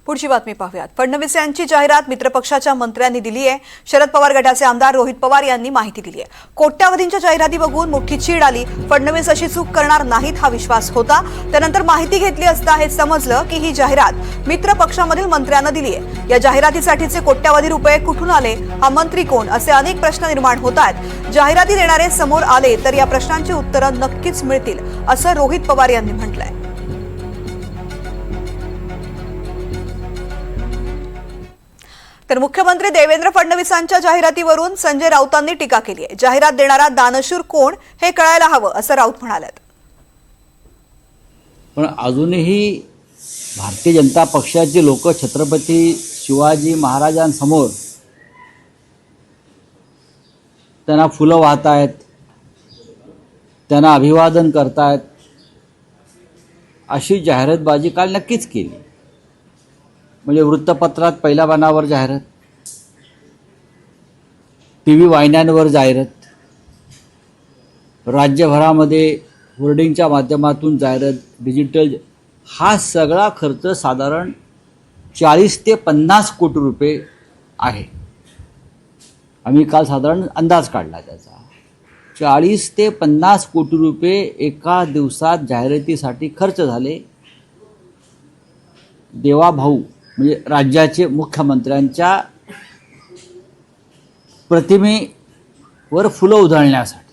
पुढची बातमी पाहूयात। फडणवीस यांची जाहिरात मित्रपक्षाच्या मंत्र्यांनी दिली आहे। शरद पवार गटाचे आमदार रोहित पवार यांनी माहिती दिली आहे। कोट्यावधींच्या जाहिराती बघून मोठी चीड आली। फडणवीस अशी चूक करणार नाहीत हा विश्वास होता। त्यानंतर माहिती घेतली असता हे समजलं की ही जाहिरात मित्रपक्षामधील मंत्र्यांना दिली आहे। या जाहिरातीसाठीचे कोट्यावधी रुपये कुठून आले, हा मंत्री कोण, असे अनेक प्रश्न निर्माण होतात। जाहिराती देणारे समोर आले तर या प्रश्नांची उत्तरं नक्कीच मिळतील, असं रोहित पवार यांनी म्हटलंय। तर मुख्यमंत्री देवेंद्र फडणवीसांच्या जाहिरातीवरून संजय राऊतांनी टीका केली आहे। जाहिरात देणारा दानशूर कोण हे कळायला हवं, असं राऊत म्हणाले। पण अजूनही भारतीय जनता पक्षाचे लोक छत्रपती शिवाजी महाराजांसमोर त्यांना फुलं वाहतायत, त्यांना अभिवादन करतायत, अशी जाहिरातबाजी काल नक्कीच केली। म्हणजे वृत्तपत्रात पहिल्या पानावर जाहिरात, टीव्ही वाहिन्यांवर जाहिरात, राज्यभरामध्ये होर्डिंगच्या माध्यमातून जाहिरात, डिजिटल, हा सगळा खर्च साधारण 40 ते 50 कोटी रुपये आहे। आम्ही काल साधारण अंदाज काढला त्याचा। 40 ते 50 कोटी रुपये एका दिवसात जाहिरातीसाठी खर्च झाले। देवाभाऊ म्हणजे राज्याचे मुख्यमंत्र्यांच्या प्रतिमेवर फुलं उधळण्यासाठी।